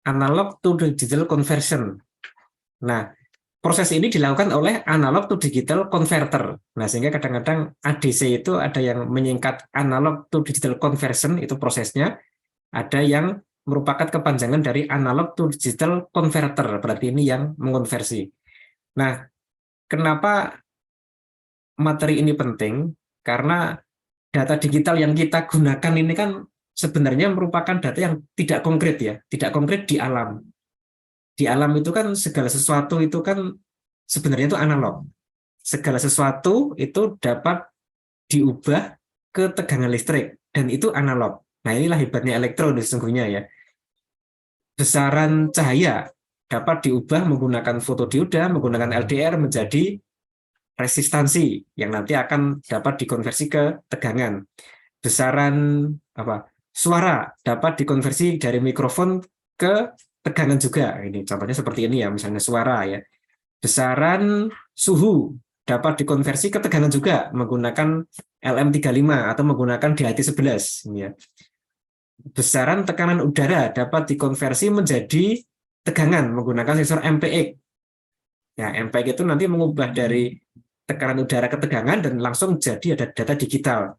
analog to digital conversion. Nah, proses ini dilakukan oleh analog to digital converter. Nah, sehingga kadang-kadang ADC itu ada yang menyingkat analog to digital conversion, itu prosesnya. Ada yang merupakan kepanjangan dari analog to digital converter, berarti ini yang mengonversi. Nah, kenapa materi ini penting? Karena data digital yang kita gunakan ini kan sebenarnya merupakan data yang tidak konkret ya, tidak konkret di alam. Di alam itu kan segala sesuatu itu kan sebenarnya itu analog. Segala sesuatu itu dapat diubah ke tegangan listrik dan itu analog. Nah, inilah hebatnya elektron sesungguhnya ya. Besaran cahaya dapat diubah menggunakan fotodioda, menggunakan LDR menjadi resistansi yang nanti akan dapat dikonversi ke tegangan. Besaran suara dapat dikonversi dari mikrofon ke tegangan juga. Ini contohnya seperti ini ya, misalnya suara ya. Besaran suhu dapat dikonversi ke tegangan juga menggunakan LM35 atau menggunakan DHT11 ya. Besaran tekanan udara dapat dikonversi menjadi tegangan menggunakan sensor MPX. Ya, MPX itu nanti mengubah dari tekanan udara ke tegangan dan langsung jadi ada data digital.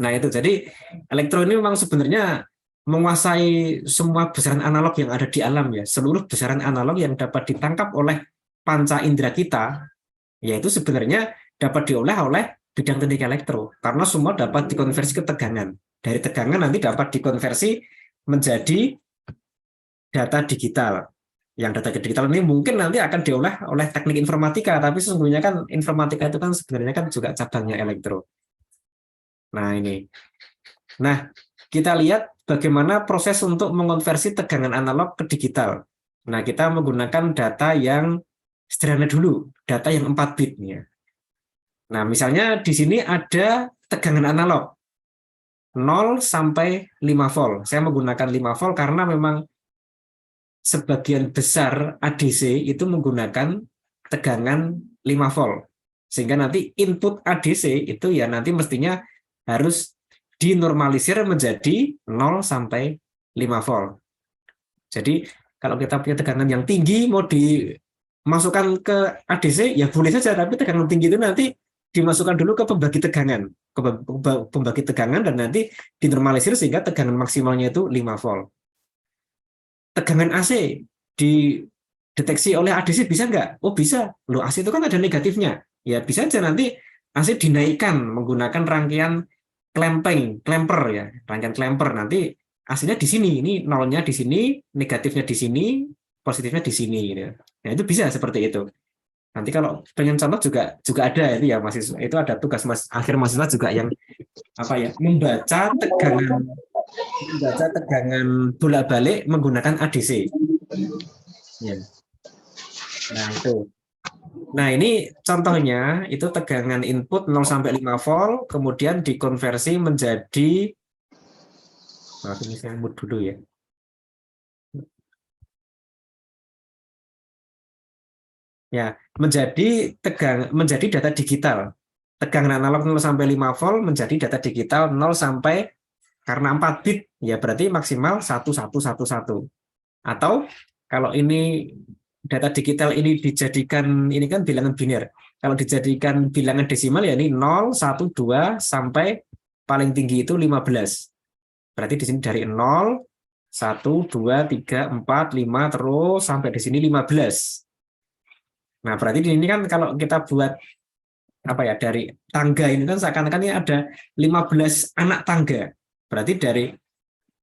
Nah, itu jadi elektro ini memang sebenarnya menguasai semua besaran analog yang ada di alam ya. Seluruh besaran analog yang dapat ditangkap oleh panca indera kita, yaitu sebenarnya dapat diolah oleh bidang teknik elektro karena semua dapat dikonversi ke tegangan. Dari tegangan nanti dapat dikonversi menjadi data digital. Yang data digital ini mungkin nanti akan diolah oleh teknik informatika, tapi sesungguhnya kan informatika itu kan sebenarnya kan juga cabangnya elektro. Nah, ini. Nah, kita lihat bagaimana proses untuk mengonversi tegangan analog ke digital. Nah, kita menggunakan data yang sederhana dulu, data yang 4 bit. Nah, misalnya di sini ada tegangan analog 0 sampai 5 volt. Saya menggunakan 5 volt karena memang sebagian besar ADC itu menggunakan tegangan 5 volt. Sehingga nanti input ADC itu ya nanti mestinya harus dinormalisir menjadi 0 sampai 5 volt. Jadi kalau kita punya tegangan yang tinggi mau dimasukkan ke ADC ya boleh saja, tapi tegangan tinggi itu nanti dimasukkan dulu ke pembagi tegangan dan nanti dinormalisir sehingga tegangan maksimalnya itu 5 volt. Tegangan AC dideteksi oleh ADC bisa nggak? Oh bisa. Loh, AC itu kan ada negatifnya. Ya bisa aja nanti AC dinaikkan menggunakan rangkaian clamper ya, rangkaian clamper. Nanti AC-nya di sini, ini nolnya di sini, negatifnya di sini, positifnya di sini gitu. Nah, itu bisa seperti itu. Nanti kalau pengen contoh juga ada itu ya mahasiswa. Itu ada tugas akhir mahasiswa juga yang membaca tegangan bolak-balik menggunakan ADC. Ya. Nah, itu. Nah, ini contohnya itu tegangan input 0 sampai 5 volt kemudian dikonversi menjadi ini saya mute dulu ya. Ya, menjadi data digital. Tegangan analog 0 sampai 5 volt menjadi data digital 0 sampai karena 4 bit ya berarti maksimal 1111. Atau kalau ini data digital ini dijadikan ini kan bilangan biner. Kalau dijadikan bilangan desimal ya ini 0, 1, 2 sampai paling tinggi itu 15. Berarti di sini dari 0, 1, 2, 3, 4, 5 terus sampai di sini 15. Nah, berarti di ini kan kalau kita buat dari tangga ini kan seakan-akan ini ada 15 anak tangga. Berarti dari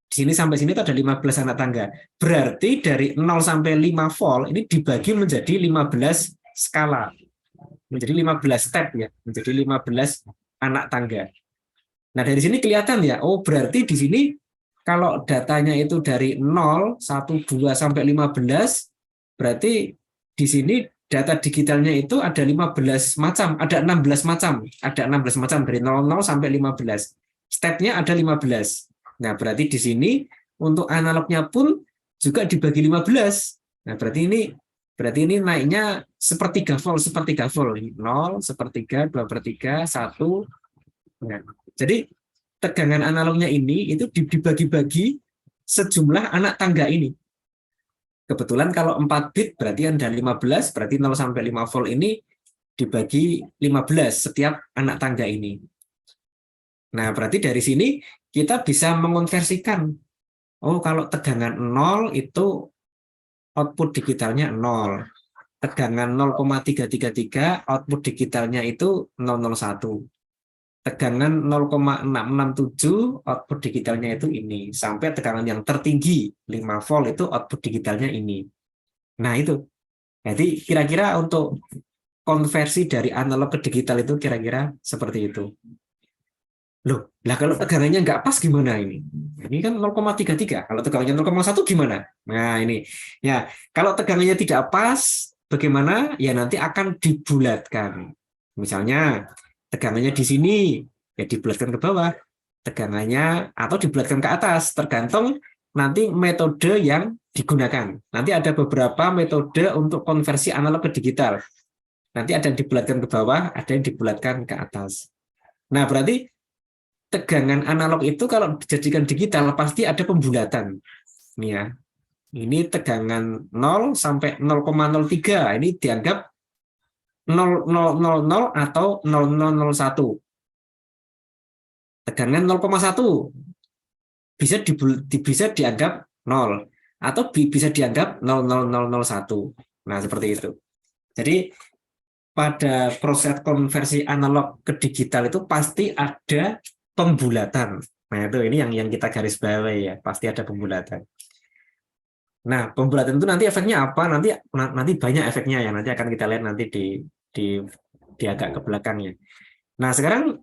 sini sampai sini itu ada 15 anak tangga. Berarti dari 0 sampai 5 volt ini dibagi menjadi 15 skala. Menjadi 15 step ya, menjadi 15 anak tangga. Nah, dari sini kelihatan ya, oh berarti di sini kalau datanya itu dari 0, 1, 2 sampai 15, berarti di sini data digitalnya itu ada 15 macam, ada 16 macam, ada 16 macam dari 00 sampai 15. Stepnya ada 15. Nah, berarti di sini untuk analognya pun juga dibagi 15. Nah, berarti ini naiknya sepertiga volt, 0, sepertiga, 2/3, 1. Nah, jadi tegangan analognya ini itu dibagi-bagi sejumlah anak tangga ini. Kebetulan kalau 4 bit berarti ada 15, berarti 0 sampai 5 volt ini dibagi 15 setiap anak tangga ini. Nah, berarti dari sini kita bisa mengonversikan. Oh, kalau tegangan 0 itu output digitalnya 0. Tegangan 0,333, output digitalnya itu 001. Tegangan 0,667, output digitalnya itu ini. Sampai tegangan yang tertinggi, 5 volt, itu output digitalnya ini. Nah, itu. Jadi, kira-kira untuk konversi dari analog ke digital itu kira-kira seperti itu. Loh, lah kalau tegangannya nggak pas gimana ini? Ini kan 0,33. Kalau tegangannya 0,1 gimana? Nah, ini. Ya, kalau tegangannya tidak pas, bagaimana? Ya nanti akan dibulatkan. Misalnya, tegangannya di sini, ya dibulatkan ke bawah. Tegangannya atau dibulatkan ke atas, tergantung nanti metode yang digunakan. Nanti ada beberapa metode untuk konversi analog ke digital. Nanti ada yang dibulatkan ke bawah, ada yang dibulatkan ke atas. Nah, berarti tegangan analog itu kalau dijadikan digital pasti ada pembulatan. Ini ya. Ini tegangan 0 sampai 0,03. Ini dianggap 0000 atau 0001. Tegangan 0,1 bisa dianggap 0 atau bisa dianggap 00001. Nah, seperti itu. Jadi pada proses konversi analog ke digital itu pasti ada pembulatan. Nah, itu ini yang kita garis bawahi ya, pasti ada pembulatan. Nah, pembulatan itu nanti efeknya apa? Nanti banyak efeknya ya. Nanti akan kita lihat nanti di agak ke belakangnya. Nah, sekarang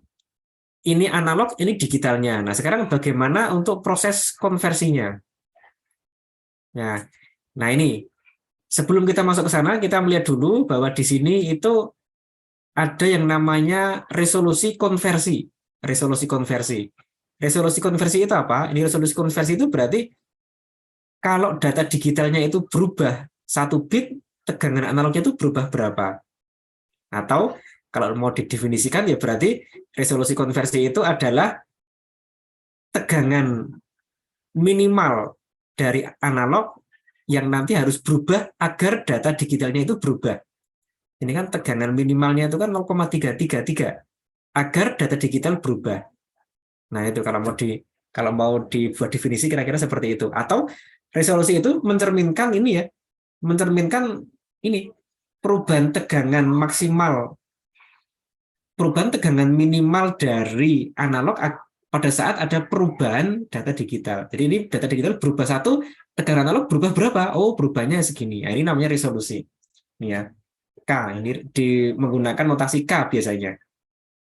ini analog, ini digitalnya. Nah, sekarang bagaimana untuk proses konversinya? Nah, ini sebelum kita masuk ke sana, kita melihat dulu bahwa di sini itu ada yang namanya resolusi konversi. Resolusi konversi. Resolusi konversi itu apa? Ini resolusi konversi itu berarti kalau data digitalnya itu berubah 1 bit, tegangan analognya itu berubah berapa? Atau kalau mau didefinisikan ya berarti resolusi konversi itu adalah tegangan minimal dari analog yang nanti harus berubah agar data digitalnya itu berubah. Ini kan tegangan minimalnya itu kan 0,333 agar data digital berubah. Nah, itu kalau mau dibuat definisi kira-kira seperti itu. Atau resolusi itu mencerminkan ini ya, mencerminkan ini perubahan tegangan maksimal, perubahan tegangan minimal dari analog pada saat ada perubahan data digital. Jadi ini data digital berubah 1, tegangan analog berubah berapa? Oh, berubahnya segini. Nah, ini namanya resolusi. Ini ya, K. Ini menggunakan notasi K biasanya.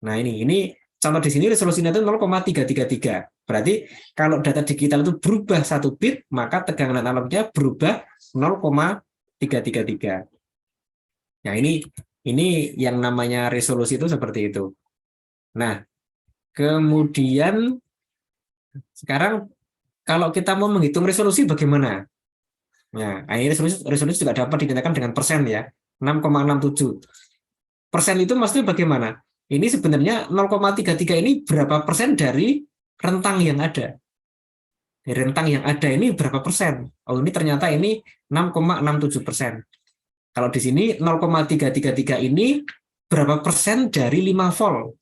Nah, ini contoh di sini resolusinya itu 0,333. Berarti kalau data digital itu berubah 1 bit, maka tegangan analognya berubah 0,333. Nah, ini yang namanya resolusi itu seperti itu. Nah, kemudian sekarang kalau kita mau menghitung resolusi bagaimana? Nah, ini resolusi juga dapat dinyatakan dengan persen ya, 6,67. Persen itu maksudnya bagaimana? Ini sebenarnya 0,33 ini berapa persen dari rentang yang ada? Dari rentang yang ada ini berapa persen? Oh, ini ternyata ini 6,67%. Kalau di sini 0,333 ini berapa persen dari 5 volt?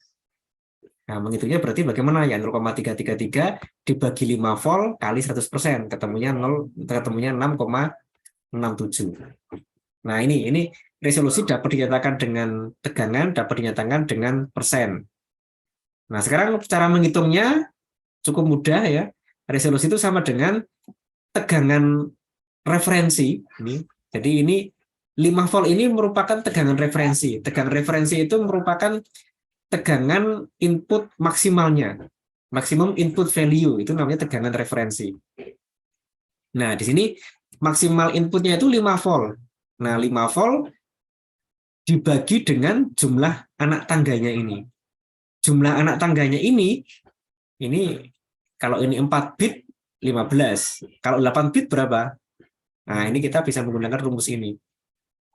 Nah, menghitungnya berarti bagaimana ya? 0,333 dibagi 5 volt kali 100%, ketemunya 6,67. Nah, ini resolusi dapat dinyatakan dengan tegangan, dapat dinyatakan dengan persen. Nah, sekarang cara menghitungnya cukup mudah ya. Resolusi itu sama dengan tegangan referensi. Jadi ini 5 volt ini merupakan tegangan referensi. Tegangan referensi itu merupakan tegangan input maksimalnya. Maksimum input value itu namanya tegangan referensi. Nah, di sini maksimal inputnya itu 5 volt. Nah, 5 volt dibagi dengan jumlah anak tangganya ini. Jumlah anak tangganya ini kalau ini 4 bit 15. Kalau 8 bit berapa? Nah, ini kita bisa menggunakan rumus ini.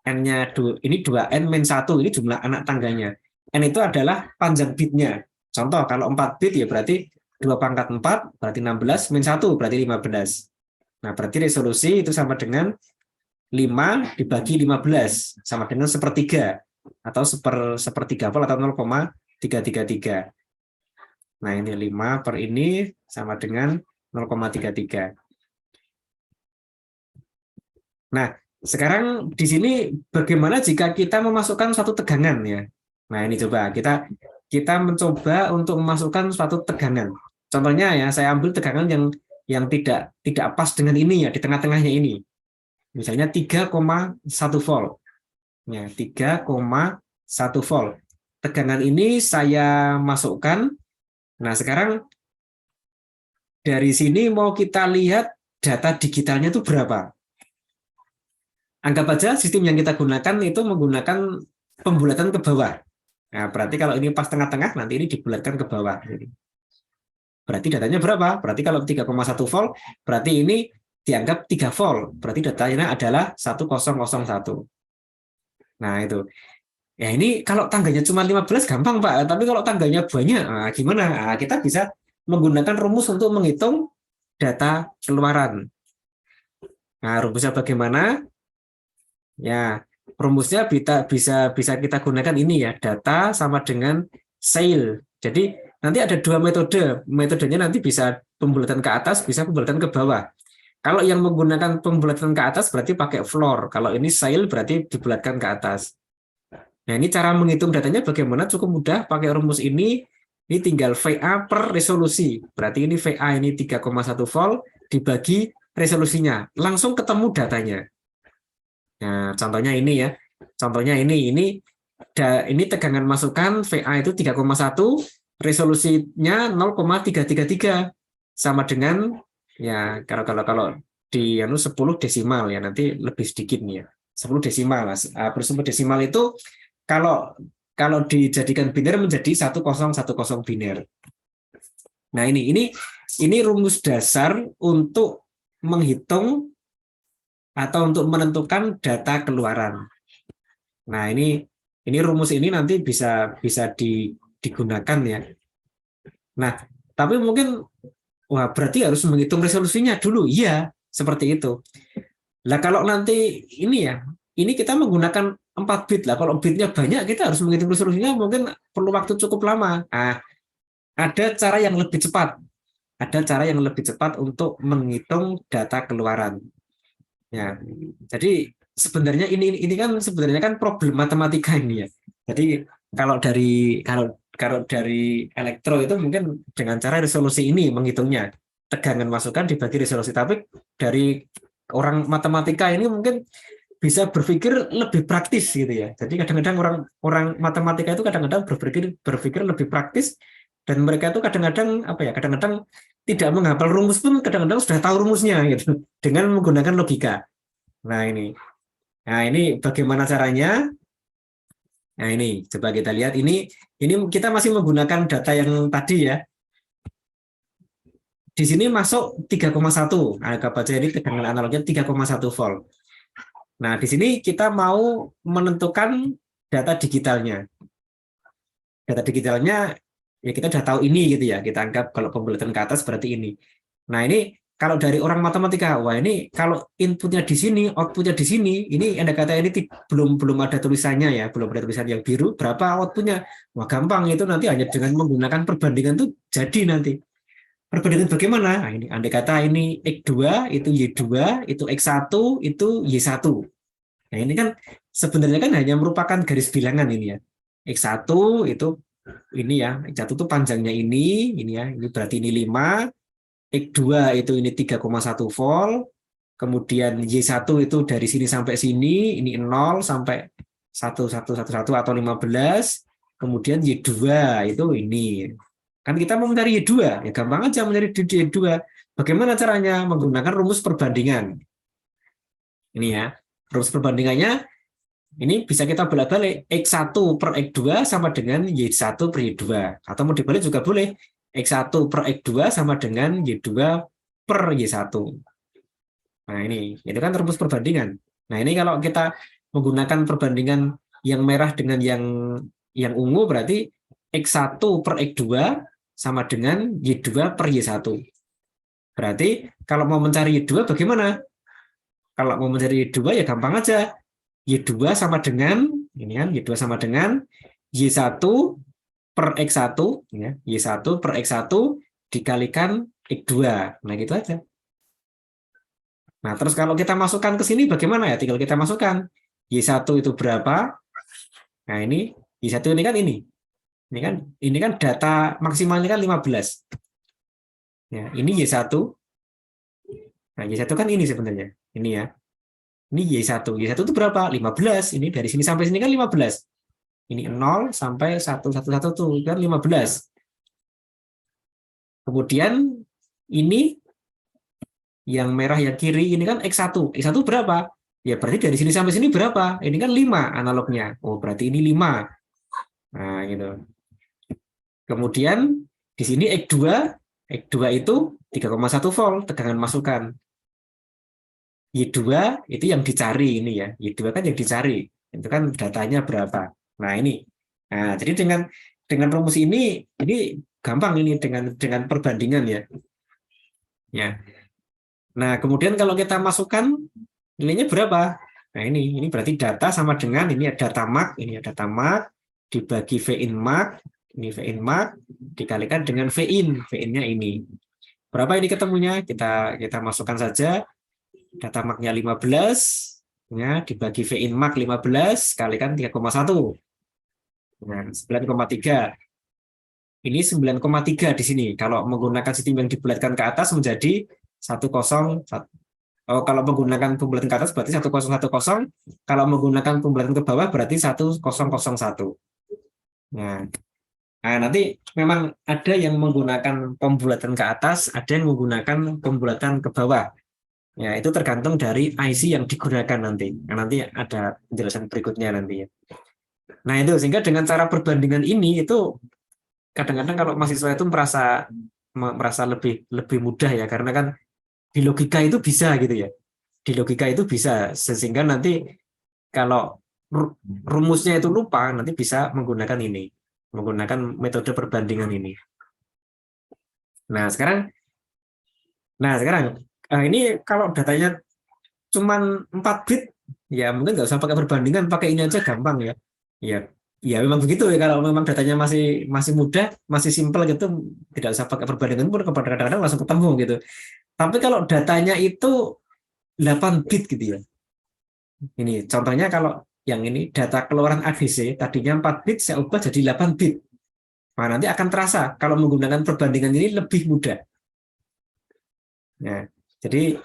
N-nya ini 2N min 1, ini jumlah anak tangganya. N itu adalah panjang bitnya. Contoh, kalau 4 bit ya berarti 2 pangkat 4, berarti 16, min 1, berarti 15. Nah, berarti resolusi itu sama dengan 5 dibagi 15 sama dengan sepertiga atau sepertiga volt atau 0,333. Nah, ini 5 per ini sama dengan 0,33. Nah, sekarang di sini bagaimana jika kita memasukkan suatu tegangan ya? Nah, ini coba kita mencoba untuk memasukkan suatu tegangan. Contohnya ya, saya ambil tegangan yang tidak pas dengan ini ya, di tengah-tengahnya ini. Misalnya 3,1 volt. Ya, 3,1 volt. Tegangan ini saya masukkan. Nah, sekarang dari sini mau kita lihat data digitalnya itu berapa. Anggap aja sistem yang kita gunakan itu menggunakan pembulatan ke bawah. Nah, berarti kalau ini pas tengah-tengah, nanti ini dibulatkan ke bawah. Berarti datanya berapa? Berarti kalau 3,1 volt, berarti ini dianggap 3 volt. Berarti datanya adalah 1001. Nah, itu. Ya ini kalau tangganya cuma 15 gampang, Pak. Tapi kalau tangganya banyak, nah, gimana? Nah, kita bisa menggunakan rumus untuk menghitung data keluaran. Nah, rumusnya bagaimana? Ya, rumusnya bisa kita gunakan ini ya, data sama dengan Seil. Jadi nanti ada dua metode. Metodenya nanti bisa pembulatan ke atas, bisa pembulatan ke bawah. Kalau yang menggunakan pembulatan ke atas berarti pakai floor. Kalau ini Seil berarti dibulatkan ke atas. Nah, ini cara menghitung datanya bagaimana? Cukup mudah, pakai rumus ini. Ini tinggal VA per resolusi. Berarti ini VA ini 3,1 volt dibagi resolusinya. Langsung ketemu datanya. Nah, contohnya ini ya. Contohnya ini tegangan masukan VA itu 3,1, resolusinya 0,333 sama dengan ya kalau di 10 desimal ya, nanti lebih sedikit nih ya. 10 desimal. Per 10 desimal itu kalau dijadikan biner menjadi 1010 biner. Nah, ini rumus dasar untuk menghitung atau untuk menentukan data keluaran. Nah, ini rumus ini nanti bisa digunakan ya. Nah, tapi mungkin berarti harus menghitung resolusinya dulu. Iya, seperti itu. Lah kalau nanti ini kita menggunakan 4 bit lah. Kalau bitnya banyak, kita harus menghitung resolusinya mungkin perlu waktu cukup lama. Nah, ada cara yang lebih cepat. Ada cara yang lebih cepat untuk menghitung data keluaran. Ya, jadi sebenarnya ini kan problem matematika ini ya. Jadi kalau dari elektro itu mungkin dengan cara resolusi ini menghitungnya, tegangan masukan dibagi resolusi. Tapi dari orang matematika ini mungkin bisa berpikir lebih praktis gitu ya. Jadi kadang-kadang orang matematika itu kadang-kadang berpikir lebih praktis, dan mereka itu kadang-kadang tidak menghafal rumus pun kadang-kadang sudah tahu rumusnya gitu dengan menggunakan logika. Nah, ini bagaimana caranya? Nah, ini coba kita lihat, ini kita masih menggunakan data yang tadi ya. Di sini masuk 3,1. Anggap aja ini tegangan analognya 3,1 volt. Nah, di sini kita mau menentukan data digitalnya. Data digitalnya ya kita sudah tahu ini gitu ya. Kita anggap kalau pembulatan ke atas berarti ini. Nah, ini kalau dari orang matematika, wah ini kalau inputnya di sini, outputnya di sini, ini ada kata ini belum ada tulisannya ya, belum ada tulisan yang biru, berapa outputnya? Wah gampang, itu nanti hanya dengan menggunakan perbandingan tuh jadi nanti. Perbandingan bagaimana? Nah, ini andai kata ini X2, itu Y2, itu X1, itu Y1. Nah, ini kan sebenarnya kan hanya merupakan garis bilangan ini ya. X1 itu ini ya, X1 itu panjangnya ini ya, ini berarti ini 5. X2 itu ini 3,1 volt, kemudian Y1 itu dari sini sampai sini, ini 0 sampai 1111 atau 15, kemudian Y2 itu ini. Kan kita mau mencari Y2, ya gampang aja mencari Y2. Bagaimana caranya? Menggunakan rumus perbandingan. Ini ya, rumus perbandingannya ini bisa kita bolak-balik, X1 per X2 sama dengan Y1 per Y2. Atau mau dibalik juga boleh, X1 per X2 sama dengan Y2 per Y1. Nah, ini itu kan rumus perbandingan. Nah, ini kalau kita menggunakan perbandingan yang merah dengan yang ungu, berarti X1 per X2 sama dengan Y2 per Y1. Berarti kalau mau mencari Y2 bagaimana? Kalau mau mencari Y2 ya gampang aja. Y2 sama dengan, ini kan, Y2 sama dengan Y1 per X1, ya, Y1 per X1 dikalikan X2. Nah, gitu aja. Nah, terus kalau kita masukkan ke sini bagaimana ya? Tinggal kita masukkan. Y1 itu berapa? Nah, ini Y1 ini kan ini. Ini kan data maksimalnya kan 15. Ya, ini Y1. Nah, Y1 kan ini sebenarnya. Ini ya. Ini Y1. Y1 itu berapa? 15. Ini dari sini sampai sini kan 15. Ini 0 sampai 111 tuh kan 15. Kemudian ini yang merah yang kiri ini kan X1. X1 berapa? Ya berarti dari sini sampai sini berapa? Ini kan 5 analognya. Oh, berarti ini 5. Nah, gitu. Kemudian di sini X2 itu 3,1 volt tegangan masukan. Y2 itu yang dicari ini ya. Y2 kan yang dicari. Itu kan datanya berapa. Nah, ini. Nah, jadi dengan rumus ini gampang ini dengan perbandingan ya. Ya. Nah, kemudian kalau kita masukkan nilainya berapa? Nah, ini berarti data sama dengan ini ada data mark, ini ada data mark dibagi V in mark, ini V in mark dikalikan dengan V in-nya ini. Berapa ini ketemunya? Kita masukkan saja data marknya 15 ya, dibagi V in mark 15 kalikan 3,1. Nah, 9,3. Ini 9,3 di sini. Kalau menggunakan sistem yang dibulatkan ke atas menjadi 10. Oh, kalau menggunakan pembulatan ke atas berarti 1010. Kalau menggunakan pembulatan ke bawah berarti 1001. Nah, nanti memang ada yang menggunakan pembulatan ke atas, ada yang menggunakan pembulatan ke bawah. Ya, itu tergantung dari IC yang digunakan nanti. Nah, nanti ada penjelasan berikutnya nanti ya. Nah, itu sehingga dengan cara perbandingan ini itu kadang-kadang kalau mahasiswa itu merasa lebih mudah ya, karena kan di logika itu bisa gitu ya. Di logika itu bisa sehingga nanti kalau rumusnya itu lupa nanti bisa menggunakan metode perbandingan ini. Nah, sekarang ini kalau datanya cuman 4 bit ya mungkin nggak usah pakai perbandingan, pakai ini aja gampang ya. Ya memang begitu ya, kalau memang datanya masih mudah, masih simpel gitu, tidak usah pakai perbandingan pun kadang-kadang langsung ketemu gitu. Tapi kalau datanya itu 8 bit gitu ya. Ini contohnya kalau yang ini data keluaran ADC tadinya 4 bit saya ubah jadi 8 bit. Nah, nanti akan terasa kalau menggunakan perbandingan ini lebih mudah. Nah, jadi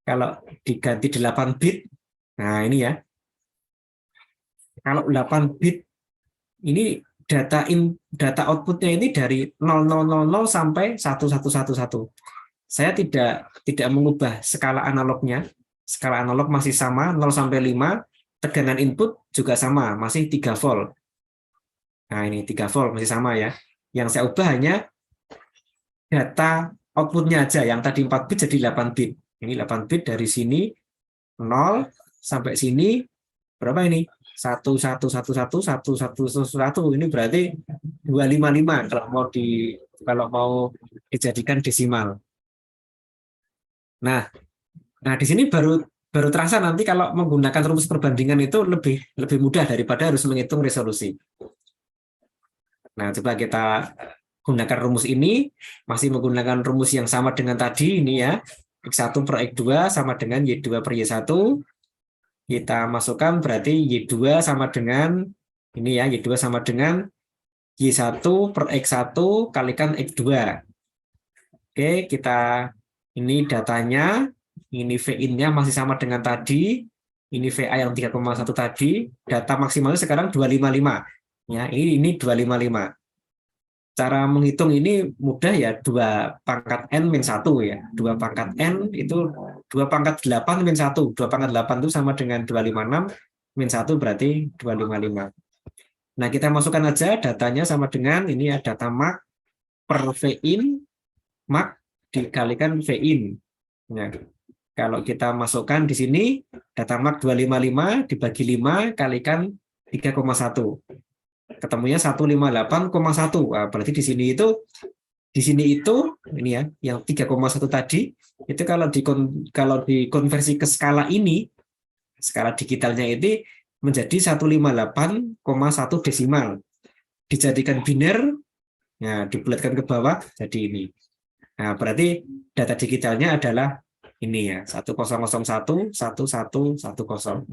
kalau diganti 8 bit, nah ini ya. Kalau 8 bit ini data outputnya ini dari 0000 sampai 1111. Saya tidak mengubah skala analognya. Skala analog masih sama 0 sampai 5, tegangan input juga sama, masih 3 volt. Nah, ini 3 volt masih sama ya. Yang saya ubah hanya data outputnya aja, yang tadi 4 bit jadi 8 bit. Ini 8 bit dari sini 0 sampai sini berapa ini? 1111 ini berarti 255 kalau mau dijadikan desimal. Nah, di sini baru terasa nanti kalau menggunakan rumus perbandingan itu lebih mudah daripada harus menghitung resolusi. Nah, coba kita gunakan rumus ini, masih menggunakan rumus yang sama dengan tadi ini ya. X1 per X2 sama dengan Y2 per Y1. Kita masukkan berarti Y2 sama dengan ini ya, Y2 sama dengan Y1 per X1 kalikan X2. Oke, ini datanya, ini V-in-nya masih sama dengan tadi, ini VA yang 3,1 tadi, data maksimalnya sekarang 255. Ya, ini 255. Cara menghitung ini mudah ya, 2 pangkat N min 1 ya. 2 pangkat N itu 2 pangkat 8 min 1. 2 pangkat 8 itu sama dengan 256 min 1 berarti 255. Nah, kita masukkan aja datanya sama dengan ini ya, data mark per V-in, mark dikalikan V-in. Ya. Kalau kita masukkan di sini, data mark 255 dibagi 5 kalikan 3,1. Ketemunya 158,1. Berarti di sini itu Di sini itu ini ya, yang 3,1 tadi itu kalau dikonversi ke skala ini, skala digitalnya itu menjadi 158,1 desimal. Dijadikan biner, ya dibulatkan ke bawah jadi ini. Nah, berarti data digitalnya adalah ini ya, 10011110.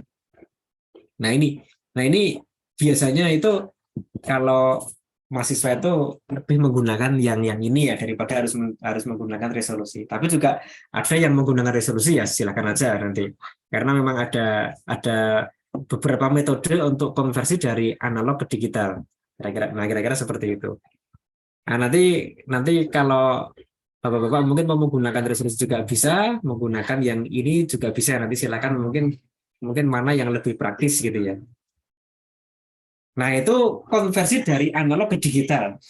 Nah ini biasanya itu kalau mahasiswa itu lebih menggunakan yang ini ya daripada harus menggunakan resolusi. Tapi juga ada yang menggunakan resolusi, ya silakan aja nanti. Karena memang ada beberapa metode untuk konversi dari analog ke digital. Kira-kira seperti itu. Nah, nanti kalau Bapak-bapak mungkin mau menggunakan resolusi juga bisa, menggunakan yang ini juga bisa. Nanti silakan mungkin mungkin mana yang lebih praktis gitu ya. Nah, itu konversi dari analog ke digital.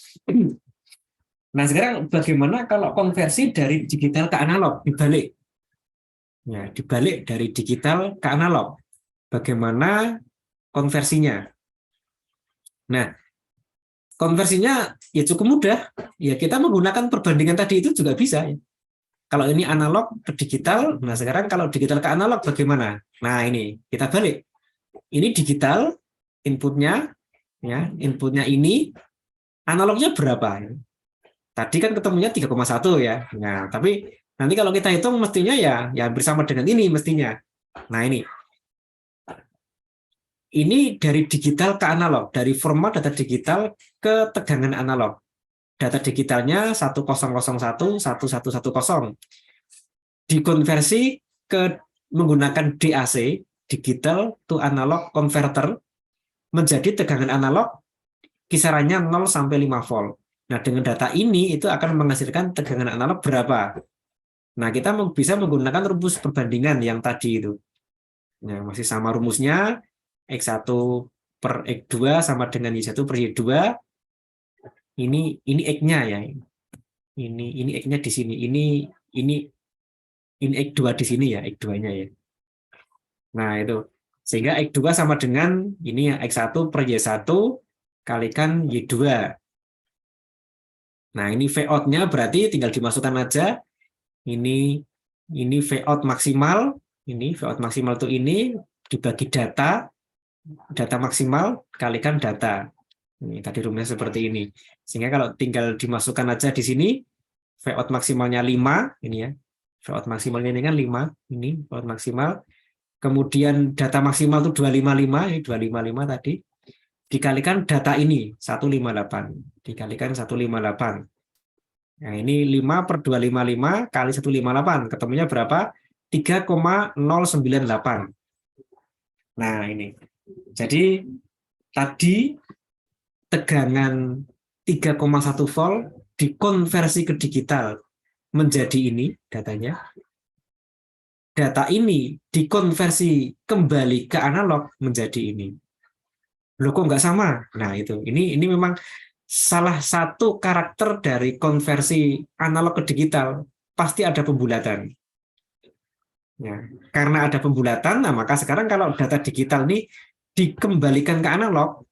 Nah, sekarang bagaimana kalau konversi dari digital ke analog dibalik? Ya, dibalik dari digital ke analog. Bagaimana konversinya? Nah, konversinya ya cukup mudah. Ya, kita menggunakan perbandingan tadi itu juga bisa ya. Kalau ini analog ke digital, nah sekarang kalau digital ke analog bagaimana? Nah, ini kita balik. Ini digital inputnya, ya, inputnya ini analognya berapa? Tadi kan ketemunya 3,1 ya. Nah, tapi nanti kalau kita hitung mestinya ya bersama dengan ini mestinya. Nah, ini dari digital ke analog, dari format data digital ke tegangan analog. Data digitalnya 10011110 dikonversi ke menggunakan DAC, digital to analog converter, menjadi tegangan analog kisarannya 0 sampai 5 volt. Nah, dengan data ini itu akan menghasilkan tegangan analog berapa. Nah, kita bisa menggunakan rumus perbandingan yang tadi itu. Nah, masih sama rumusnya, X1 per X2 sama dengan Y1 per Y2. Ini X-nya ya. Ini X-nya di sini. Ini X2 di sini ya, X2-nya ya. Nah, itu. Sehingga X2 sama dengan ini ya, X1 per Y1 kalikan Y2. Nah, ini V out-nya berarti tinggal dimasukkan aja. Ini V out maksimal. Ini V out maksimal itu ini dibagi data maksimal kalikan data. Ini tadi rumusnya seperti ini. Sehingga kalau tinggal dimasukkan aja di sini, V out maksimalnya 5, ini ya. V out maksimalnya ini kan 5, ini V out maksimal. Kemudian data maksimal itu 255, ini 255 tadi. Dikalikan data ini, 158. Dikalikan 158. Nah, ini 5 per 255 kali 158. Ketemunya berapa? 3,098. Nah, ini. Jadi, tadi tegangan 3,1 volt dikonversi ke digital menjadi ini datanya. Data ini dikonversi kembali ke analog menjadi ini. Loh kok nggak sama? Nah itu, ini memang salah satu karakter dari konversi analog ke digital, pasti ada pembulatan. Ya, karena ada pembulatan, nah maka sekarang kalau data digital ini dikembalikan ke analog,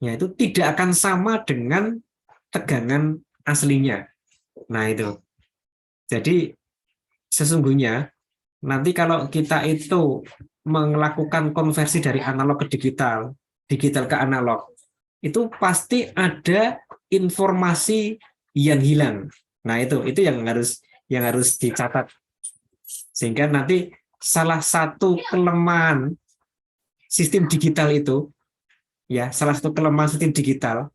ya itu tidak akan sama dengan tegangan aslinya. Nah itu. Jadi sesungguhnya nanti kalau kita itu melakukan konversi dari analog ke digital, digital ke analog, itu pasti ada informasi yang hilang. Nah, itu yang harus dicatat. Sehingga nanti salah satu kelemahan sistem digital itu ya, salah satu kelemahan sistem digital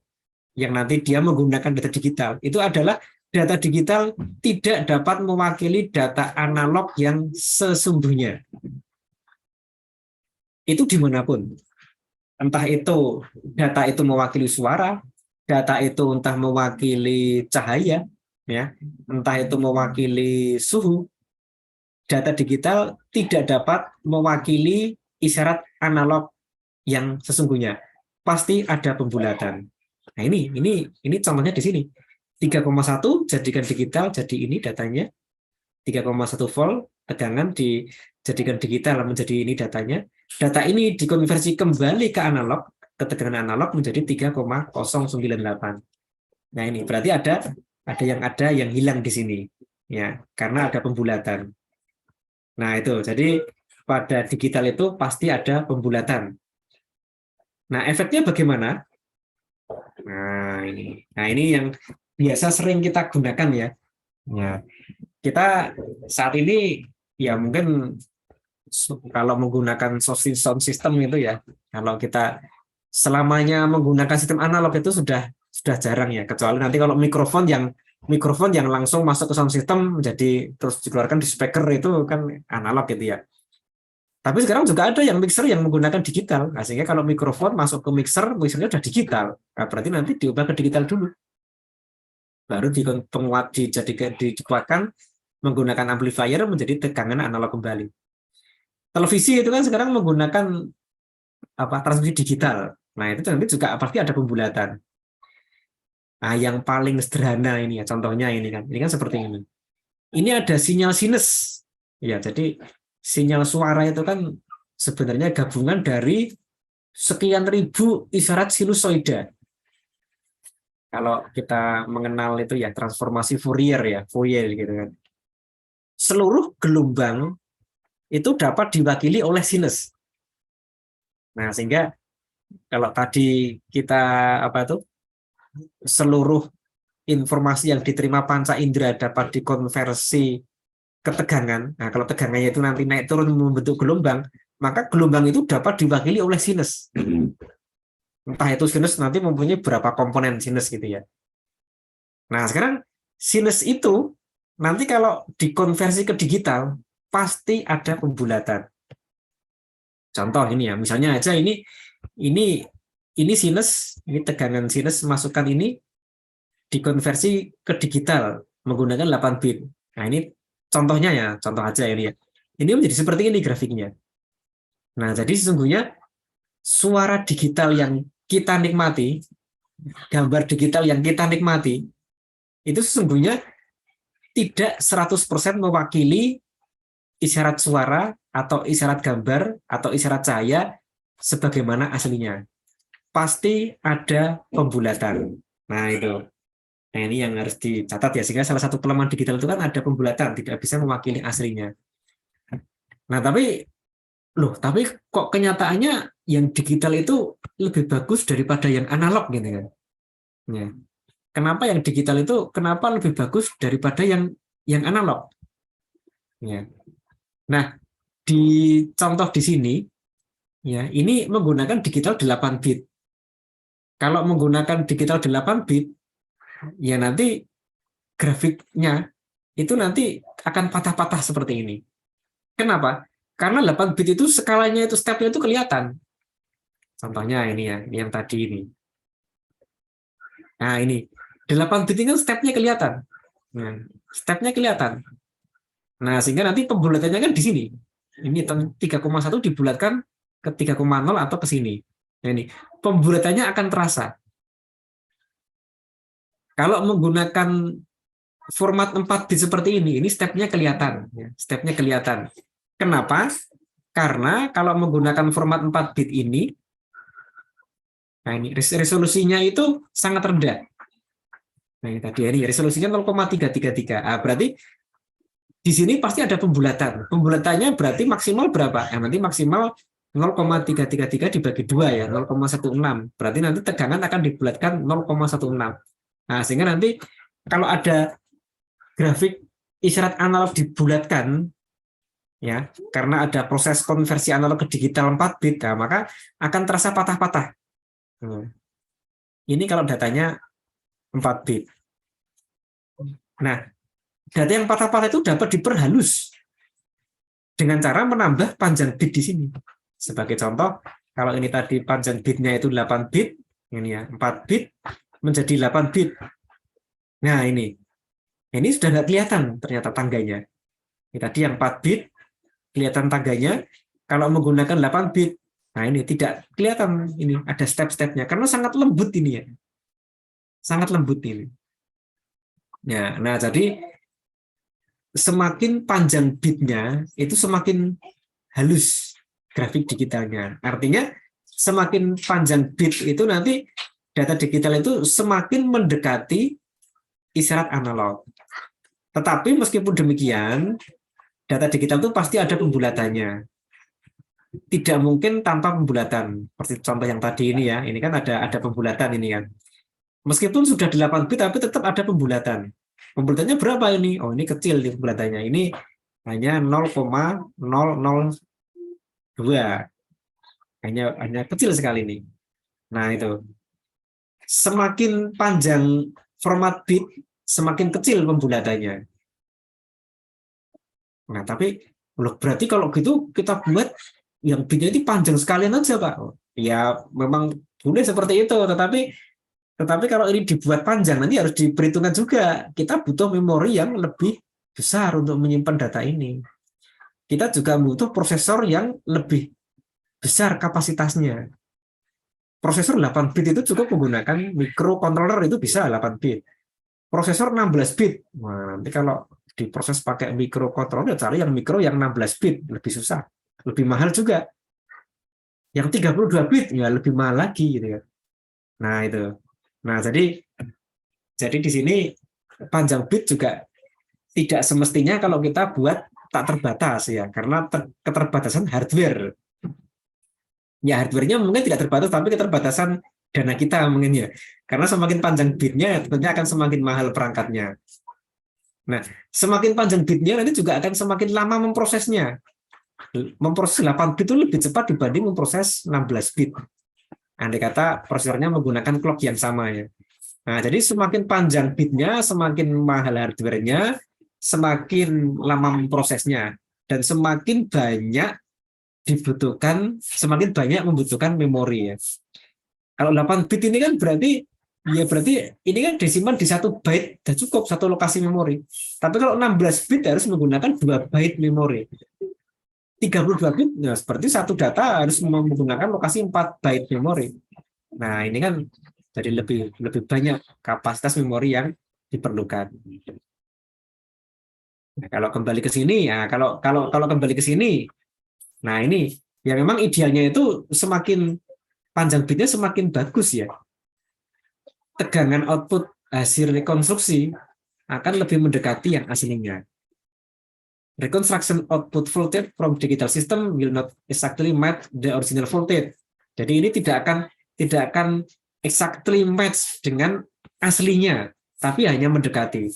yang nanti dia menggunakan data digital itu adalah data digital tidak dapat mewakili data analog yang sesungguhnya. Itu dimanapun. Entah itu data itu mewakili suara, data itu entah mewakili cahaya, ya, entah itu mewakili suhu. Data digital tidak dapat mewakili isyarat analog yang sesungguhnya. Pasti ada pembulatan. Nah, ini contohnya di sini. 3,1 jadikan digital, jadi ini datanya. 3,1 volt tegangan dijadikan digital menjadi ini datanya. Data ini dikonversi kembali ke analog, ke tegangan analog menjadi 3,098. Nah, ini berarti ada ada yang hilang di sini, ya, karena ada pembulatan. Nah itu, jadi pada digital itu pasti ada pembulatan. Nah efeknya bagaimana? Nah ini yang biasa sering kita gunakan ya. Ya, kita saat ini ya mungkin kalau menggunakan sound system itu ya, kalau kita selamanya menggunakan sistem analog itu sudah jarang ya, kecuali nanti kalau mikrofon yang langsung masuk ke sound system menjadi terus dikeluarkan di speaker itu kan analog gitu ya. Tapi sekarang juga ada yang mixer yang menggunakan digital. Nah, sehingga kalau mikrofon masuk ke mixernya udah digital. Nah, berarti nanti diubah ke digital dulu. Baru dikuatkan menggunakan amplifier menjadi tegangan analog kembali. Televisi itu kan sekarang menggunakan transmisi digital. Nah, itu nanti juga pasti ada pembulatan. Nah, yang paling sederhana ini ya, contohnya ini kan seperti ini. Ini ada sinyal sinus. Ya, jadi sinyal suara itu kan sebenarnya gabungan dari sekian ribu isyarat sinusoida. Kalau kita mengenal itu ya transformasi Fourier gitu kan. Seluruh gelombang itu dapat diwakili oleh sinus. Nah, sehingga kalau tadi kita seluruh informasi yang diterima panca indera dapat dikonversi ke tegangan. Nah, kalau tegangannya itu nanti naik turun membentuk gelombang, maka gelombang itu dapat diwakili oleh sinus. Entah itu sinus nanti mempunyai berapa komponen sinus gitu ya. Nah, sekarang sinus itu nanti kalau dikonversi ke digital pasti ada pembulatan. Contoh ini ya, misalnya aja ini sinus, ini tegangan sinus masukkan ini dikonversi ke digital menggunakan 8 bit. Nah, ini contohnya ya, contoh aja ini ya. Ini menjadi seperti ini grafiknya. Nah, jadi sesungguhnya suara digital yang kita nikmati, gambar digital yang kita nikmati, itu sesungguhnya tidak 100% mewakili isyarat suara atau isyarat gambar atau isyarat cahaya sebagaimana aslinya. Pasti ada pembulatan. Nah, itu. Nah, ini yang harus dicatat ya, sehingga salah satu kelemahan digital itu kan ada pembulatan, tidak bisa mewakili aslinya. Nah, tapi kok kenyataannya yang digital itu lebih bagus daripada yang analog gitu kan? Ya. Kenapa yang digital itu lebih bagus daripada yang analog? Ya. Nah, di contoh di sini ya, ini menggunakan digital 8 bit. Kalau menggunakan digital 8 bit, ya nanti grafiknya itu nanti akan patah-patah seperti ini. Kenapa? Karena 8 bit itu skalanya itu stepnya itu kelihatan. Contohnya ini ya, ini yang tadi ini. Nah, ini 8 bit ini stepnya kelihatan. Nah, stepnya kelihatan. Nah, sehingga nanti pembulatannya kan di sini. Ini 3,1 dibulatkan ke 3,0 atau ke sini. Nah, ini pembulatannya akan terasa. Kalau menggunakan format 4 bit seperti ini stepnya kelihatan. Stepnya kelihatan. Kenapa? Karena kalau menggunakan format 4 bit ini, nah ini resolusinya itu sangat rendah. Nah ini tadi ini resolusinya 0,333. Berarti di sini pasti ada pembulatan. Pembulatannya berarti maksimal berapa? Nanti maksimal 0,333 dibagi 2 ya, 0,16. Berarti nanti tegangan akan dibulatkan 0,16. Nah, sehingga nanti kalau ada grafik isyarat analog dibulatkan ya, karena ada proses konversi analog ke digital 4 bit, nah, maka akan terasa patah-patah. Ini kalau datanya 4 bit. Nah, data yang patah-patah itu dapat diperhalus dengan cara menambah panjang bit di sini. Sebagai contoh, kalau ini tadi panjang bitnya itu 8 bit, ini ya, 4 bit menjadi 8 bit. Nah, ini sudah nggak kelihatan ternyata tangganya. Ini tadi yang 4 bit, kelihatan tangganya. Kalau menggunakan 8 bit, nah ini tidak kelihatan, ini ada step-stepnya, karena sangat lembut ini ya. Sangat lembut ini. Ya, nah jadi semakin panjang bitnya itu semakin halus grafik digitalnya. Artinya semakin panjang bit itu nanti data digital itu semakin mendekati isyarat analog. Tetapi meskipun demikian, data digital itu pasti ada pembulatannya. Tidak mungkin tanpa pembulatan. Seperti contoh yang tadi ini ya, ini kan ada pembulatan ini kan. Meskipun sudah 8 bit, tapi tetap ada pembulatan. Pembulatannya berapa ini? Oh, ini kecil di pembulatannya. Ini hanya 0,002. Hanya kecil sekali ini. Nah, itu. Semakin panjang format bit, semakin kecil pembulatannya. Nah, tapi loh, berarti kalau gitu kita buat yang bitnya itu panjang sekalian aja, Pak. Ya, memang boleh seperti itu, tetapi kalau ini dibuat panjang nanti harus diperhitungkan juga. Kita butuh memori yang lebih besar untuk menyimpan data ini. Kita juga butuh prosesor yang lebih besar kapasitasnya. Prosesor 8 bit itu cukup menggunakan microcontroller, itu bisa 8 bit. Prosesor 16 bit. Nah, nanti kalau diproses pakai microcontroller, cari yang micro yang 16 bit, lebih susah. Lebih mahal juga. Yang 32 bit ya lebih mahal lagi gitu ya. Nah, itu. Nah, jadi di sini panjang bit juga tidak semestinya kalau kita buat tak terbatas ya, karena keterbatasan hardware. Ya, hardware-nya mungkin tidak terbatas, tapi keterbatasan dana kita mungkin ya. Karena semakin panjang bitnya, tentunya akan semakin mahal perangkatnya. Nah, semakin panjang bitnya nanti juga akan semakin lama memprosesnya. Memproses 8 bit itu lebih cepat dibanding memproses 16 bit. Andai kata prosesornya menggunakan clock yang sama ya. Nah, jadi semakin panjang bitnya, semakin mahal hardware-nya, semakin lama memprosesnya, dan semakin banyak membutuhkan memori ya. Kalau 8 bit ini kan berarti ini kan disimpan di 1 byte sudah cukup satu lokasi memori. Tapi kalau 16 bit harus menggunakan 2 byte memori. 32 bit nah seperti satu data harus menggunakan lokasi 4 byte memori. Nah, ini kan jadi lebih banyak kapasitas memori yang diperlukan. Nah, kalau kembali ke sini, ya kalau kembali ke sini, nah ini ya memang idealnya itu semakin panjang bitnya semakin bagus ya. Tegangan output hasil rekonstruksi akan lebih mendekati yang aslinya. Reconstruction output voltage from digital system will not exactly match the original voltage. Jadi ini tidak akan exactly match dengan aslinya, tapi hanya mendekati.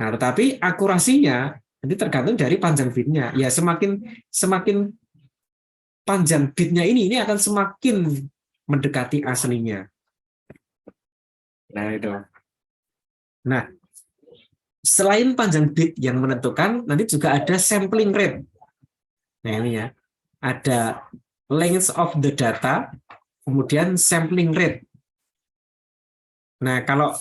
Nah, tetapi akurasinya nanti tergantung dari panjang bitnya. Ya, semakin panjang bitnya ini akan semakin mendekati aslinya. Nah, itu. Nah, selain panjang bit yang menentukan, nanti juga ada sampling rate. Nah, ini ya. Ada length of the data, kemudian sampling rate. Nah, kalau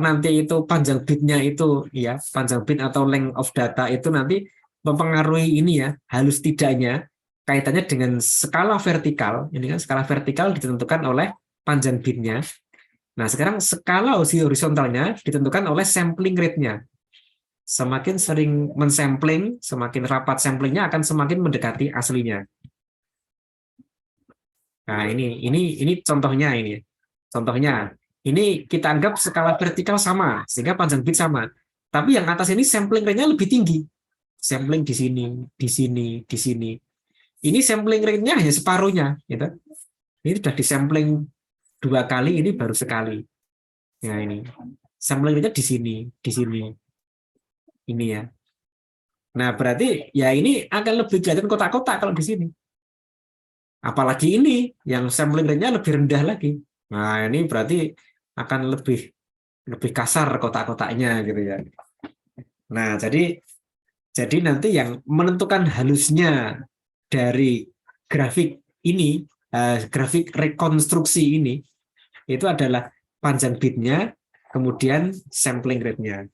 nanti itu panjang bitnya itu ya, panjang bit atau length of data itu nanti mempengaruhi ini ya, halus tidaknya kaitannya dengan skala vertikal. Ini kan skala vertikal ditentukan oleh panjang bitnya. Nah, sekarang skala horizontalnya ditentukan oleh sampling rate-nya. Semakin sering mensampling, semakin rapat samplingnya akan semakin mendekati aslinya. Nah, ini contohnya ini. Contohnya, ini kita anggap skala vertikal sama, sehingga panjang bit sama. Tapi yang atas ini sampling rate-nya lebih tinggi. Sampling di sini, di sini, di sini. Ini sampling rate-nya hanya separuhnya. Gitu. Ini sudah disampling 2 kali, ini baru sekali. Nah, ini. Sampling rate-nya di sini, di sini. Ini ya. Nah, berarti ya ini akan lebih kelihatan kotak-kotak kalau di sini. Apalagi ini, yang sampling rate-nya lebih rendah lagi. Nah, ini berarti akan lebih kasar kotak-kotaknya gitu ya. Nah, jadi nanti yang menentukan halusnya dari grafik ini, grafik rekonstruksi ini, itu adalah panjang bitnya, kemudian sampling rate-nya.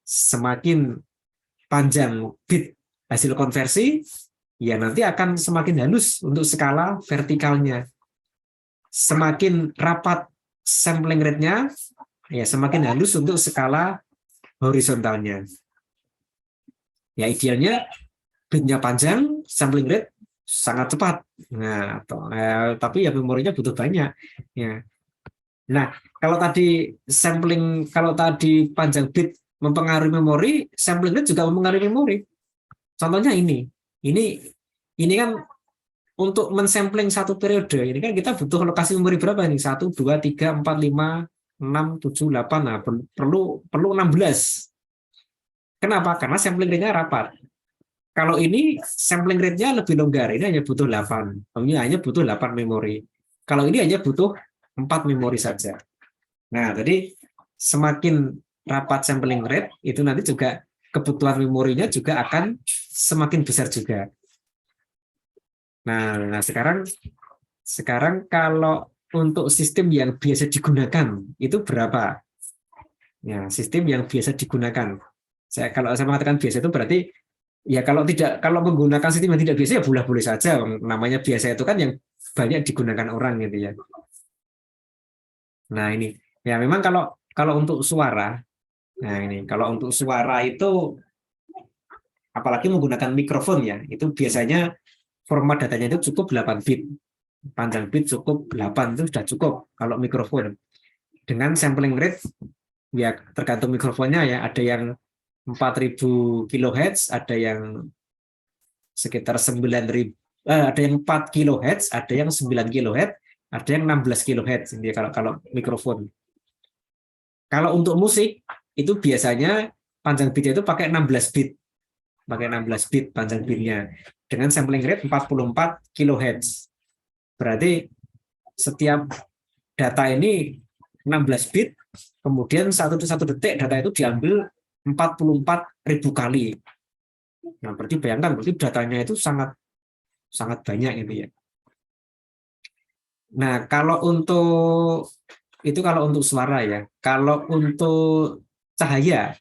Semakin panjang bit hasil konversi, ya nanti akan semakin halus untuk skala vertikalnya. Semakin rapat sampling rate-nya, ya semakin halus untuk skala horizontalnya. Ya idealnya bitnya panjang, sampling rate sangat cepat. Nah, tapi ya memorinya butuh banyak. Ya. Nah, kalau tadi panjang bit mempengaruhi memori, sampling rate juga mempengaruhi memori. Contohnya ini ini kan untuk mensampling satu periode, ini kan kita butuh lokasi memori berapa nih? 1, 2, 3, 4, 5, 6, 7, 8. Nah, perlu 16. Kenapa? Karena sampling rate-nya rapat. Kalau ini sampling rate-nya lebih longgar, ini hanya butuh 8. Ini hanya butuh 8 memori. Kalau ini hanya butuh 4 memori saja. Nah, jadi semakin rapat sampling rate, itu nanti juga kebutuhan memorinya juga akan semakin besar juga. Nah, sekarang kalau untuk sistem yang biasa digunakan itu berapa? Ya, sistem yang biasa digunakan. Kalau saya mengatakan biasa itu berarti ya kalau menggunakan sistem yang tidak biasa ya boleh-boleh saja. Namanya biasa itu kan yang banyak digunakan orang gitu ya. Nah, ini ya memang kalau untuk suara, nah ini kalau untuk suara itu apalagi menggunakan mikrofon ya, itu biasanya format datanya itu cukup 8 bit. Panjang bit cukup 8 itu sudah cukup kalau mikrofon. Dengan sampling rate ya tergantung mikrofonnya ya, ada yang 4.000 kHz, ada yang sekitar 9.000, ada yang 4 kHz, ada yang 9 kHz, ada yang 16 kHz ini kalau mikrofon. Kalau untuk musik itu biasanya panjang bitnya itu pakai 16 bit. Pakai 16 bit panjang bitnya dengan sampling rate 44 kHz. Berarti setiap data ini 16 bit, kemudian satu detik data itu diambil 44.000 kali. Nah, berarti datanya itu sangat sangat banyak gitu ya. Nah, kalau untuk suara ya. Kalau untuk cahaya,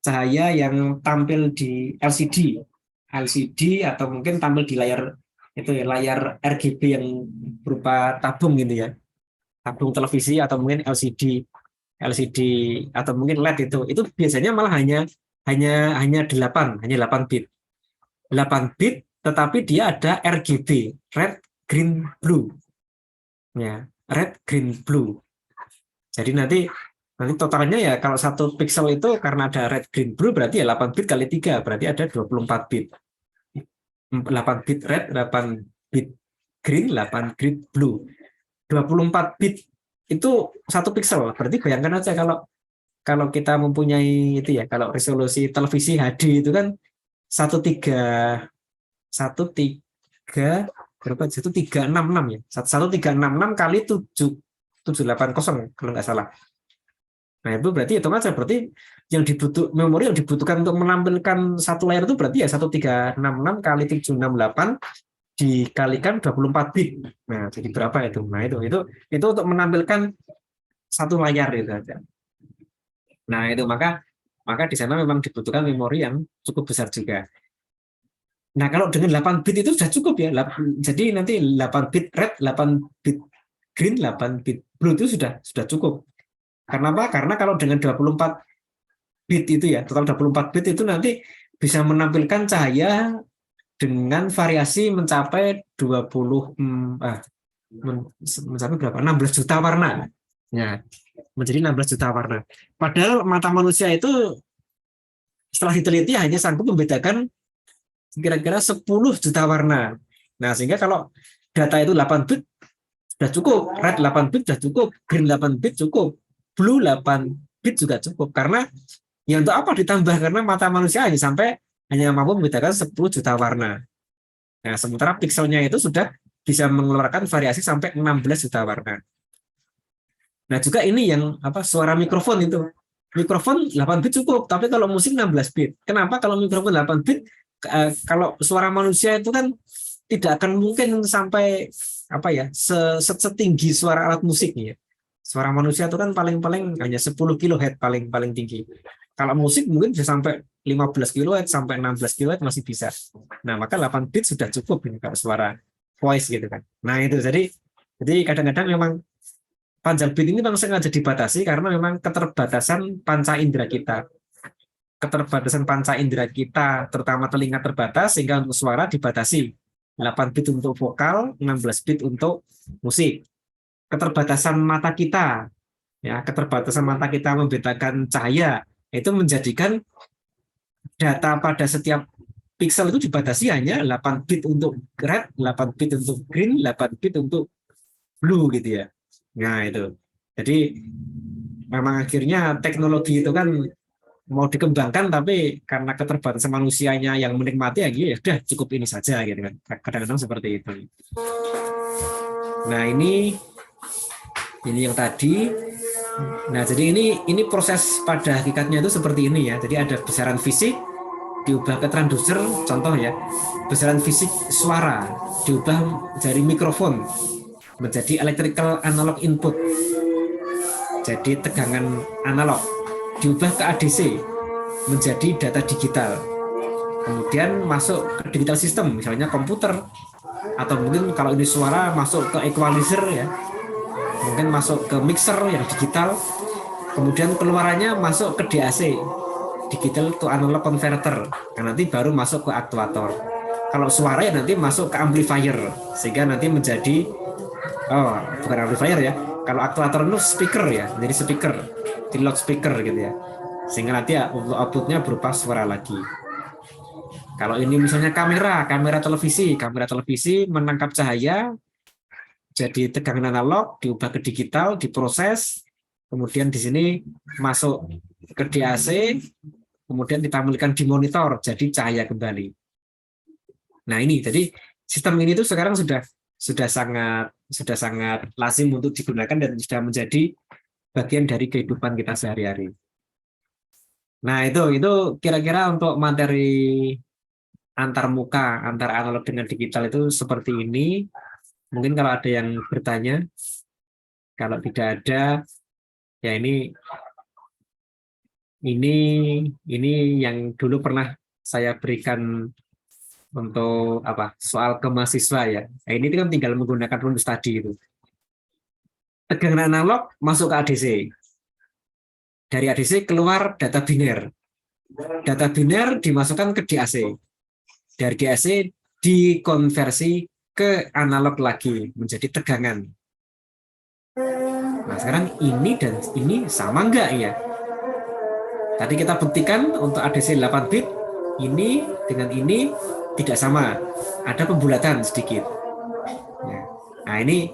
cahaya yang tampil di LCD atau mungkin tampil di layar itu ya, layar RGB yang berupa tabung gitu ya. Tabung televisi atau mungkin LCD atau mungkin LED itu biasanya malah hanya 8 bit. 8 bit tetapi dia ada RGB, red, green, blue. Ya, red, green, blue. Jadi nanti totalnya ya kalau satu pixel itu karena ada red, green, blue berarti ya 8 bit kali 3 berarti ada 24 bit. 8 bit red, 8 bit green, 8 bit blue. 24 bit itu satu pixel. Berarti bayangkan aja kalau kalau kita mempunyai itu ya, kalau resolusi televisi HD itu kan 13 berapa? 1366 ya. 1366 kali 780 kalau nggak salah. Nah, itu berarti hitung aja berarti memori yang dibutuhkan untuk menampilkan satu layar itu berarti ya 1366 kali 768 dikalikan 24 bit. Nah, jadi berapa itu? Nah, itu untuk menampilkan satu layar itu aja. Nah, itu maka di sana memang dibutuhkan memori yang cukup besar juga. Nah, kalau dengan 8 bit itu sudah cukup ya. Jadi nanti 8 bit red, 8 bit green, 8 bit blue itu sudah cukup. Karena apa? Karena kalau dengan 24 bit itu ya, total 24 bit itu nanti bisa menampilkan cahaya dengan variasi mencapai 16 juta warna. Ya, menjadi 16 juta warna. Padahal mata manusia itu setelah diteliti hanya sanggup membedakan kira-kira 10 juta warna. Nah, sehingga kalau data itu 8 bit sudah cukup, red 8 bit sudah cukup, green 8 bit cukup, blue 8 bit juga cukup. Karena ya untuk apa ditambah? Karena mata manusia hanya mampu membedakan 10 juta warna. Nah, sementara pixelnya itu sudah bisa mengeluarkan variasi sampai 16 juta warna. Nah, juga ini yang suara mikrofon itu. Mikrofon 8 bit cukup, tapi kalau musik 16 bit. Kenapa kalau mikrofon 8 bit? Kalau suara manusia itu kan tidak akan mungkin sampai setinggi suara alat musik ya. Suara manusia itu kan paling-paling hanya 10 kHz paling tinggi. Kalau musik mungkin bisa sampai 15 kHz sampai 16 kHz masih bisa. Nah, maka 8 bit sudah cukup ini kalau suara voice gitu kan. Nah, itu jadi kadang-kadang memang panjang bit ini memang sengaja dibatasi karena memang keterbatasan panca indera kita. Keterbatasan panca indera kita, terutama telinga terbatas, sehingga untuk suara dibatasi. 8 bit untuk vokal, 16 bit untuk musik. Keterbatasan mata kita, Ya, keterbatasan mata kita membedakan cahaya itu menjadikan data pada setiap pixel itu dibatasi hanya 8 bit untuk red, 8 bit untuk green, 8 bit untuk blue gitu ya. Nah, itu. Jadi memang akhirnya teknologi itu kan mau dikembangkan tapi karena keterbatasan manusianya yang menikmati ya, ya udah cukup ini saja gitu kan. Kadang-kadang seperti itu. Nah, ini yang tadi. Nah, jadi ini proses pada hakikatnya itu seperti ini ya. Jadi ada besaran fisik diubah ke transducer, contoh ya. Besaran fisik suara diubah dari mikrofon menjadi electrical analog input. Jadi tegangan analog diubah ke ADC menjadi data digital. Kemudian masuk ke digital system, misalnya komputer, atau mungkin kalau ini suara masuk ke equalizer ya, mungkin masuk ke mixer yang digital, kemudian keluarannya masuk ke DAC, digital to analog converter, nah, nanti baru masuk ke aktuator. Kalau suara ya nanti masuk ke amplifier, sehingga nanti menjadi, oh bukan amplifier ya, kalau aktuator itu speaker ya, jadi speaker, di loudspeaker gitu ya, sehingga nanti ya outputnya berupa suara lagi. Kalau ini misalnya kamera televisi menangkap cahaya, jadi tegangan analog diubah ke digital, diproses, kemudian di sini masuk ke DAC, kemudian ditampilkan di monitor, jadi cahaya kembali. Nah ini, jadi sistem ini tuh sekarang sudah sangat lazim untuk digunakan dan sudah menjadi bagian dari kehidupan kita sehari-hari. Nah itu kira-kira untuk materi antar muka, antar analog dengan digital itu seperti ini. Mungkin kalau ada yang bertanya, kalau tidak ada, ya ini yang dulu pernah saya berikan untuk apa soal ke mahasiswa ya. Nah, ini kan tinggal menggunakan rumus tadi itu. Tegangan analog masuk ke ADC. Dari ADC keluar data biner. Data biner dimasukkan ke DAC. Dari DAC dikonversi ke analog lagi menjadi tegangan. Nah, sekarang ini dan ini sama enggak ya? Tadi kita buktikan untuk ADC 8 bit, ini dengan ini tidak sama. Ada pembulatan sedikit. Nah, ini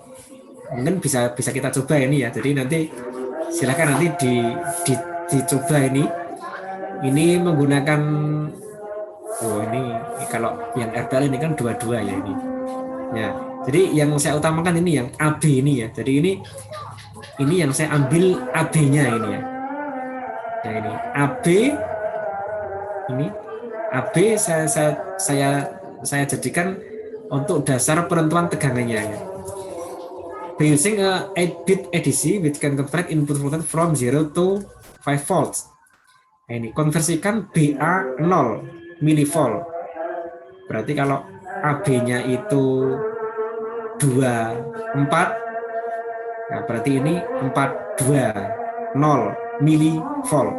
mungkin bisa kita coba ini ya. Jadi nanti silakan nanti dicoba ini. Ini menggunakan ini kalau yang RTL ini kan dua-dua ya ini. Ya, jadi yang saya utamakan ini yang AB ini ya. Jadi ini yang saya ambil AB-nya ini ya. Nah ini AB ini AB saya jadikan untuk dasar penentuan tegangannya ya. By using a 8-bit ADC which can convert input voltage from 0 to 5 volts. Nah, ini konversikan BA 0 milivolt. Berarti kalau AB-nya itu 24, nah berarti ini 420 milivolt.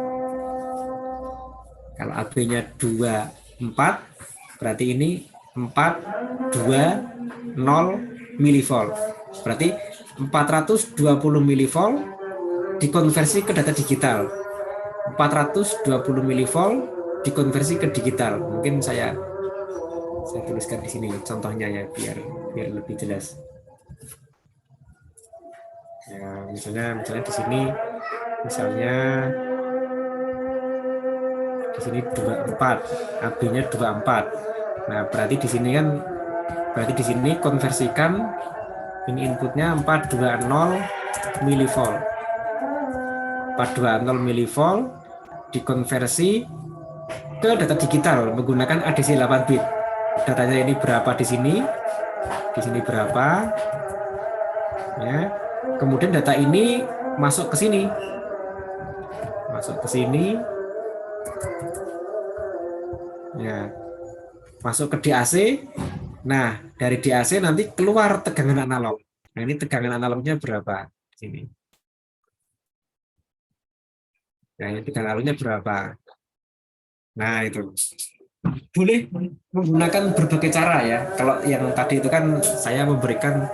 Kalau AB-nya 24, berarti ini 420 milivolt. Berarti 420 milivolt dikonversi ke data digital. 420 milivolt dikonversi ke digital. Mungkin saya tuliskan di sini contohnya ya biar lebih jelas. Ya, misalnya di sini di sini 24, AB-nya 24. Nah, berarti di sini konversikan ini inputnya 420 milivolt. 420 milivolt dikonversi ke data digital menggunakan ADC 8 bit. Datanya ini berapa di sini berapa. Ya. Kemudian data ini masuk ke sini. Ya. Masuk ke DAC. Nah, dari DAC nanti keluar tegangan analog. Nah, ini tegangan analognya berapa di sini. Nah, ini tegangan analognya berapa. Nah, itu. Boleh menggunakan berbagai cara ya. Kalau yang tadi itu kan saya memberikan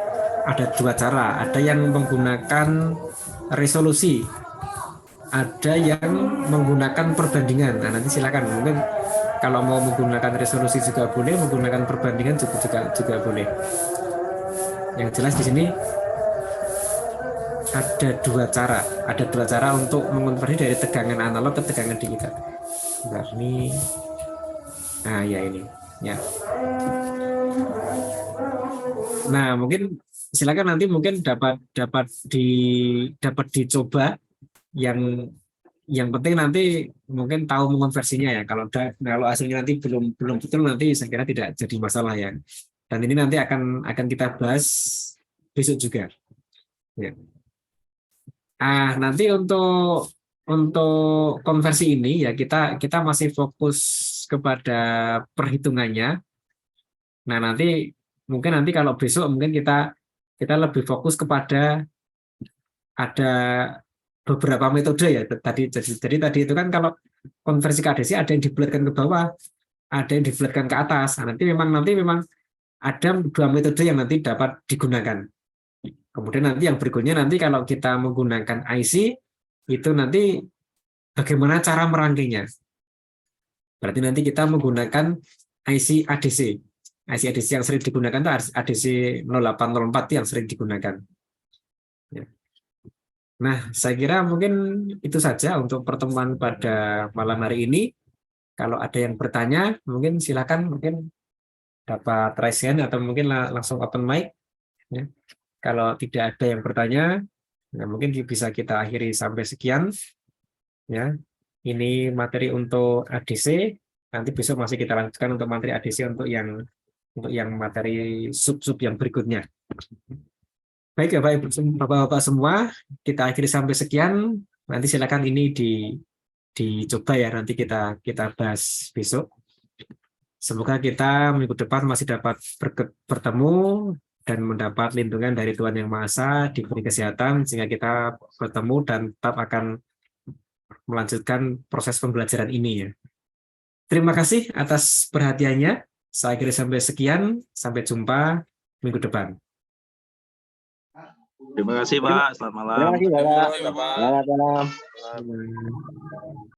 ada dua cara. Ada yang menggunakan resolusi, ada yang menggunakan perbandingan. Nah, nanti silakan. Mungkin kalau mau menggunakan resolusi juga boleh, menggunakan perbandingan juga boleh. Yang jelas di sini ada dua cara untuk mengonversi dari tegangan analog ke tegangan digital. Bentar, ini, nah ya ini, ya. Nah mungkin silakan nanti mungkin dapat dicoba. Yang penting nanti mungkin tahu mengonversinya ya. Kalau hasilnya nanti belum betul, nanti saya kira tidak jadi masalah ya. Dan ini nanti akan kita bahas besok juga. Ya. Nanti untuk konversi ini ya kita masih fokus kepada perhitungannya. Nah, mungkin kalau besok mungkin kita lebih fokus kepada ada beberapa metode ya. Jadi tadi itu kan kalau konversi ke ADC ada yang dibulatkan ke bawah, ada yang dibulatkan ke atas. Nanti memang ada dua metode yang nanti dapat digunakan. Kemudian nanti yang berikutnya nanti kalau kita menggunakan IC itu nanti bagaimana cara merangkainya. Berarti nanti kita menggunakan IC ADC. IC ADC yang sering digunakan itu ADC 0804 yang sering digunakan. Ya. Nah, saya kira mungkin itu saja untuk pertemuan pada malam hari ini. Kalau ada yang bertanya, mungkin silakan mungkin dapat raise hand atau mungkin langsung open mic. Ya. Kalau tidak ada yang bertanya, ya mungkin bisa kita akhiri sampai sekian. Ya, ini materi untuk ADC. Nanti besok masih kita lanjutkan untuk materi ADC untuk yang materi sub-sub yang berikutnya. Baik ya Bapak-Bapak semua, kita akhiri sampai sekian. Nanti silakan ini dicoba ya, nanti kita bahas besok. Semoga kita minggu depan masih dapat bertemu dan mendapat lindungan dari Tuhan Yang Maha Esa, diberi kesehatan sehingga kita bertemu dan tetap akan melanjutkan proses pembelajaran ini ya. Terima kasih atas perhatiannya. Saya kira sampai sekian. Sampai jumpa minggu depan. Terima kasih Pak. Selamat malam. Terima kasih Bapak. Selamat malam.